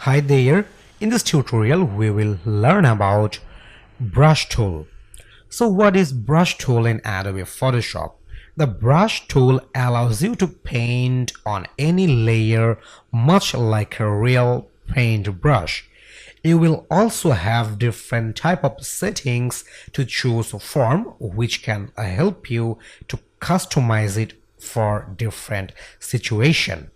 Hi there, in this tutorial we will learn about brush tool. So what is brush tool in Adobe Photoshop? The brush tool allows you to paint on any layer much like a real paint brush. You will also have different type of settings to choose from which can help you to customize it for different situation.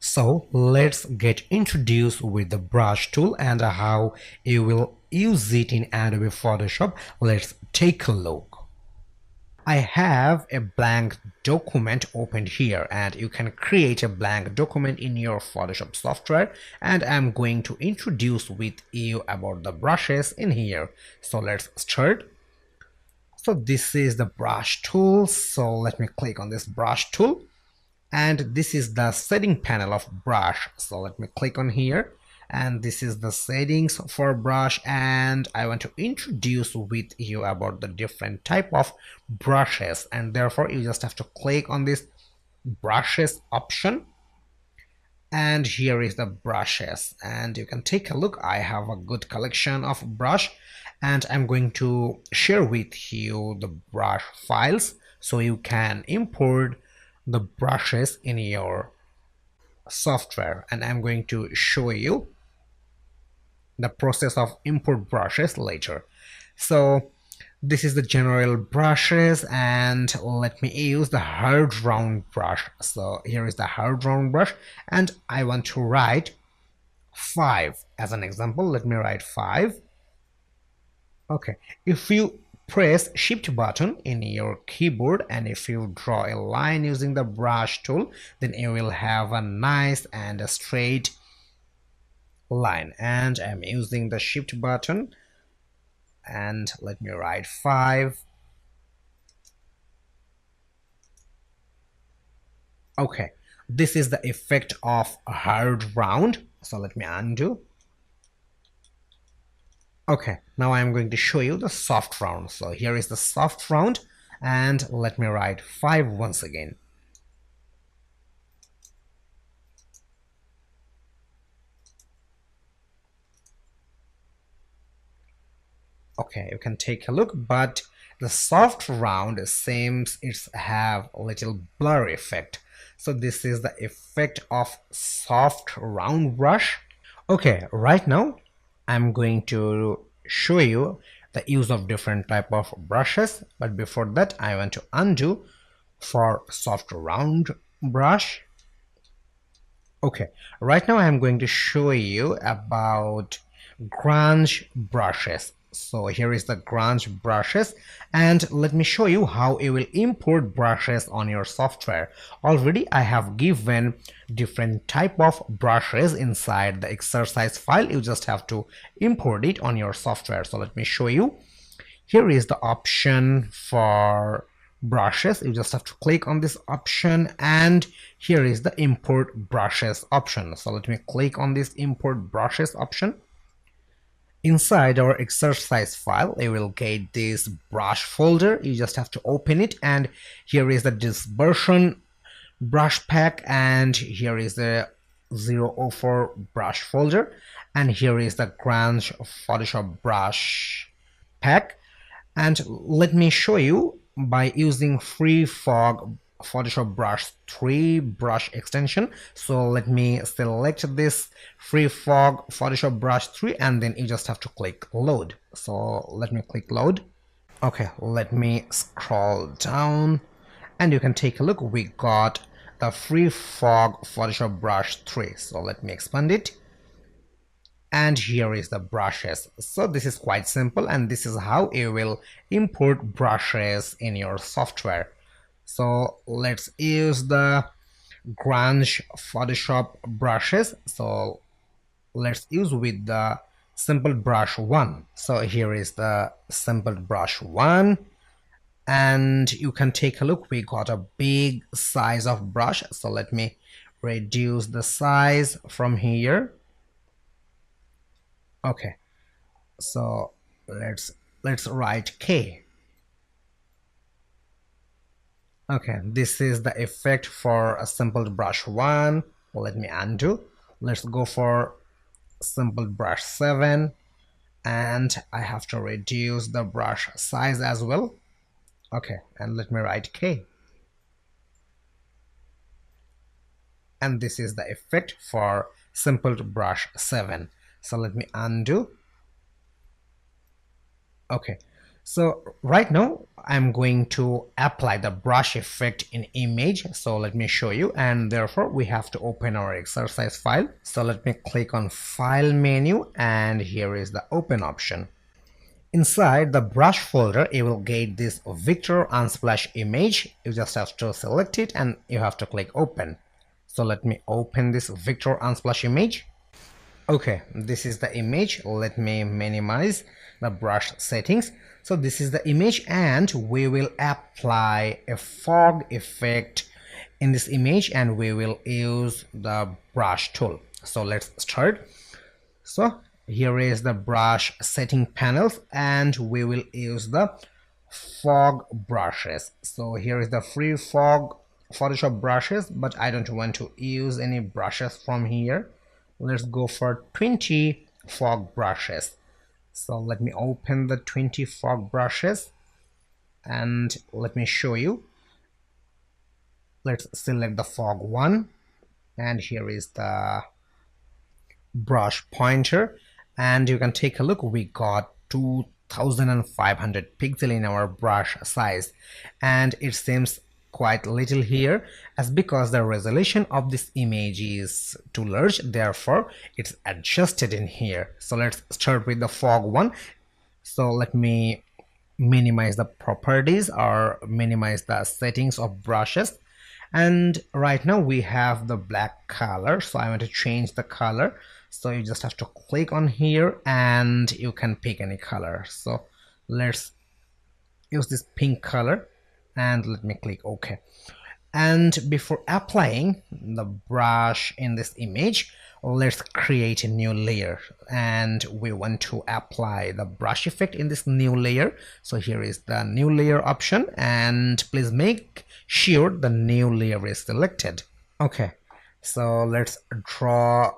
So let's get introduced with the brush tool and how you will use it in Adobe Photoshop. Let's take a look. I have a blank document opened here, and you can create a blank document in your Photoshop software, and I'm going to introduce with you about the brushes in here. So let's start. So this is the brush tool, so let me click on this brush tool. And this is the setting panel of brush, so let me click on here, and this is the settings for brush, and I want to introduce with you about the different type of brushes, and therefore you just have to click on this brushes option, and here is the brushes, and you can take a look. I have a good collection of brush, and I'm going to share with you the brush files so you can import the brushes in your software, and I'm going to show you the process of import brushes later. So this is the general brushes, and let me use the hard round brush. So here is the hard round brush, and I want to write 5 as an example. Let me write 5. Okay, if you press shift button in your keyboard and if you draw a line using the brush tool, then you will have a nice and a straight line, and I'm using the shift button, and let me write 5. Okay, this is the effect of hard round, so let me undo. Okay, now I'm going to show you the soft round. So here is the soft round, and let me write 5 once again. Okay, you can take a look, but the soft round seems it's have a little blur effect. So this is the effect of soft round brush. Okay, right now I'm going to show you the use of different type of brushes, but before that I want to undo for soft round brush. Okay, right now I'm going to show you about grunge brushes. So here is the grunge brushes, and let me show you how you will import brushes on your software. Already I have given different type of brushes inside the exercise file. You just have to import it on your software. So let me show you. Here is the option for brushes. You just have to click on this option, and here is the import brushes option. So let me click on this import brushes option. Inside our exercise file, you will get this brush folder. You just have to open it, and here is the dispersion brush pack, and here is the 004 brush folder, and here is the grunge Photoshop brush pack. And let me show you by using free fog Photoshop brush 3 brush extension. So let me select this free fog Photoshop brush 3, and then you just have to click load. So let me click load. Okay, let me scroll down, and you can take a look. We got the free fog Photoshop brush 3. So let me expand it, and here is the brushes. So this is quite simple, and this is how you will import brushes in your software. So let's use the grunge Photoshop brushes. So let's use with the simple brush 1. So here is the simple brush 1, and you can take a look. We got a big size of brush, so let me reduce the size from here. Okay, so let's write K. Okay, this is the effect for a simple brush 1. Let me undo. Let's go for simple brush 7, and I have to reduce the brush size as well. Okay, and let me write K. And this is the effect for simple brush 7. So let me undo. Okay, so right now I'm going to apply the brush effect in image. So let me show you, and therefore we have to open our exercise file. So let me click on file menu, and here is the open option. Inside the brush folder you will get this vector unsplash image. You just have to select it and you have to click open. So let me open this vector unsplash image. Okay, this is the image. Let me minimize the brush settings. So this is the image, and we will apply a fog effect in this image, and we will use the brush tool. So let's start. So here is the brush setting panels, and we will use the fog brushes. So here is the free fog Photoshop brushes, but I don't want to use any brushes from here. Let's go for 20 fog brushes. So let me open the 20 fog brushes, and let me show you. Let's select the fog one, and here is the brush pointer, and you can take a look. We got 2500 pixel in our brush size, and it seems quite little here, as because the resolution of this image is too large, therefore it's adjusted in here. So let's start with the fog one. So let me minimize the properties or minimize the settings of brushes, and right now we have the black color, so I want to change the color. So you just have to click on here and you can pick any color. So let's use this pink color, and let me click OK. And before applying the brush in this image, let's create a new layer, and we want to apply the brush effect in this new layer. So here is the new layer option, and please make sure the new layer is selected. Okay, so let's draw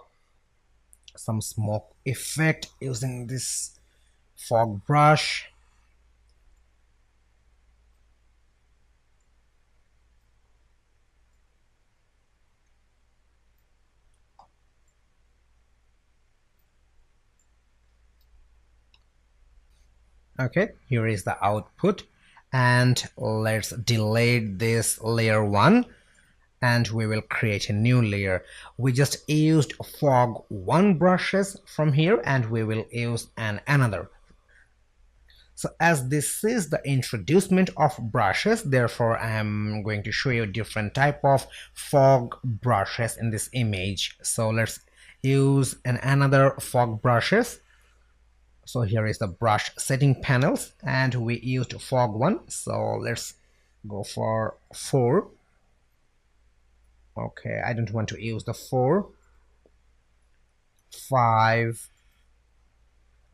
some smoke effect using this fog brush. Okay, here is the output, and let's delete this layer 1, and we will create a new layer. We just used fog 1 brushes from here, and we will use another. So as this is the introducement of brushes, therefore I am going to show you different type of fog brushes in this image. So let's use another fog brushes. So here is the brush setting panels, and we used fog 1, so let's go for 4. Okay, I don't want to use the 4. 5.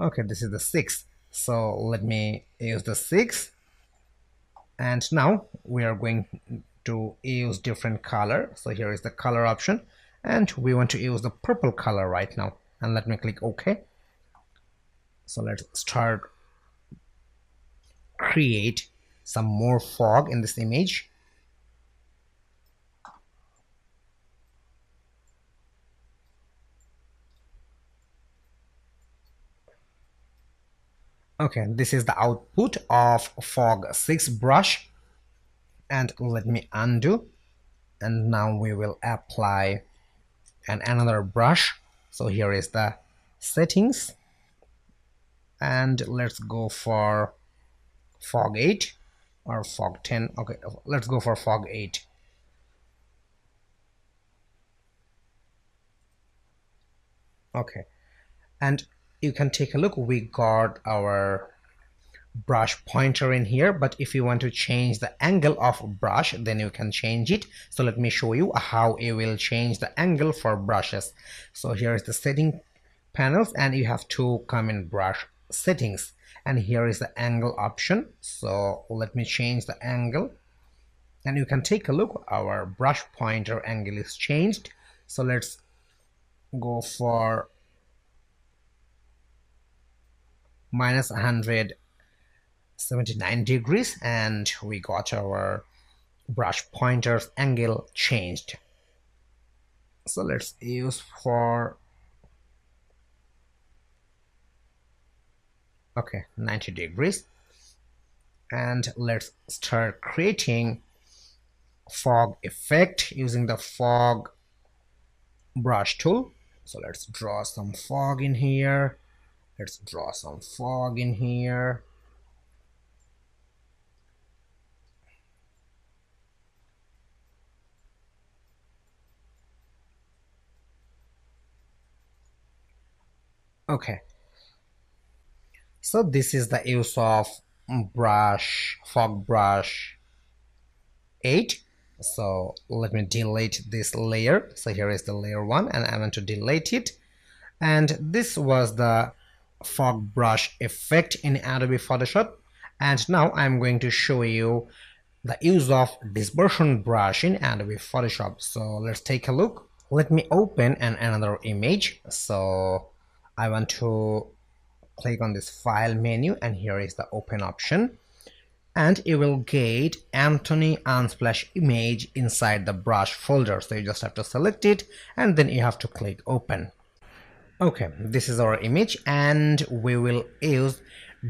Okay, this is the 6, so let me use the 6. And now we are going to use different color. So here is the color option, and we want to use the purple color right now, and let me click OK. So let's start create some more fog in this image. Okay, this is the output of fog 6 brush, and let me undo, and now we will apply another brush. So here is the settings, and let's go for fog 8 or fog 10. Okay, let's go for fog 8. Okay, and you can take a look. We got our brush pointer in here, but if you want to change the angle of brush, then you can change it. So let me show you how you will change the angle for brushes. So here is the setting panels, and you have to come in brush settings, and here is the angle option. So let me change the angle, and you can take a look. Our brush pointer angle is changed. So let's go for minus 179 degrees, and we got our brush pointer's angle changed. So let's use for 90 degrees, and let's start creating fog effect using the fog brush tool. So let's draw some fog in here. Let's draw some fog in here. Okay, so this is the use of fog brush 8. So let me delete this layer. So here is the layer 1, and I want to delete it. And this was the fog brush effect in Adobe Photoshop. And now I'm going to show you the use of dispersion brush in Adobe Photoshop. So let's take a look. Let me open another image. So I want to click on this file menu, and here is the open option, and you will get Anthony Unsplash image inside the brush folder. So you just have to select it, and then you have to click open. Okay, this is our image, and we will use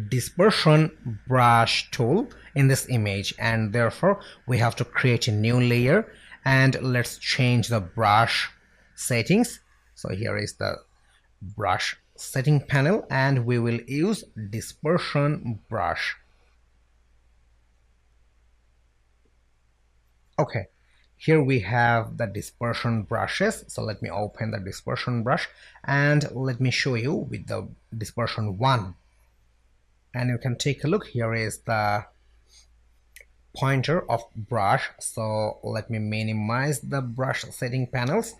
dispersion brush tool in this image, and therefore we have to create a new layer, and let's change the brush settings. So here is the brush setting panel, and we will use dispersion brush. Okay, here we have the dispersion brushes. So let me open the dispersion brush, and let me show you with the dispersion 1. And you can take a look. Here is the pointer of brush. So let me minimize the brush setting panels,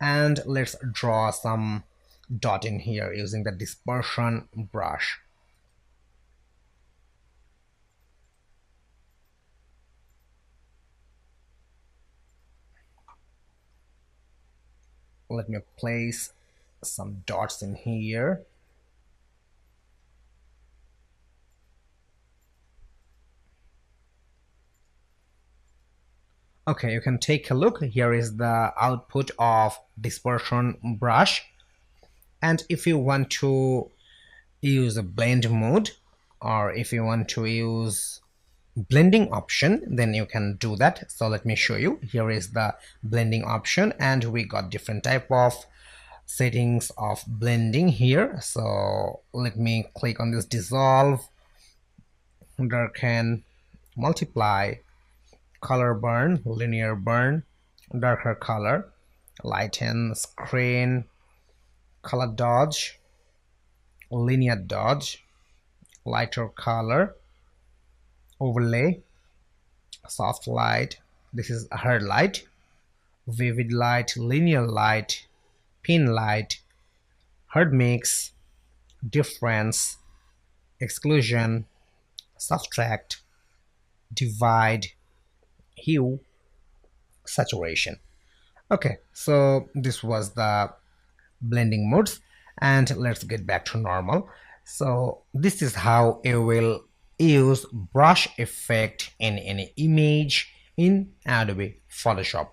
and let's draw some dot in here using the dispersion brush. Let me place some dots in here. Okay, you can take a look. Here is the output of dispersion brush. And if you want to use a blend mode, or if you want to use blending option, then you can do that. So let me show you. Here is the blending option, and we got different type of settings of blending here. So let me click on this dissolve, darken, multiply, color burn, linear burn, darker color, lighten, screen, color dodge, linear dodge, lighter color, overlay, soft light, this is hard light, vivid light, linear light, pin light, hard mix, difference, exclusion, subtract, divide, hue, saturation. Okay, so this was the blending modes, and let's get back to normal. So this is how you will use brush effect in any image in Adobe Photoshop.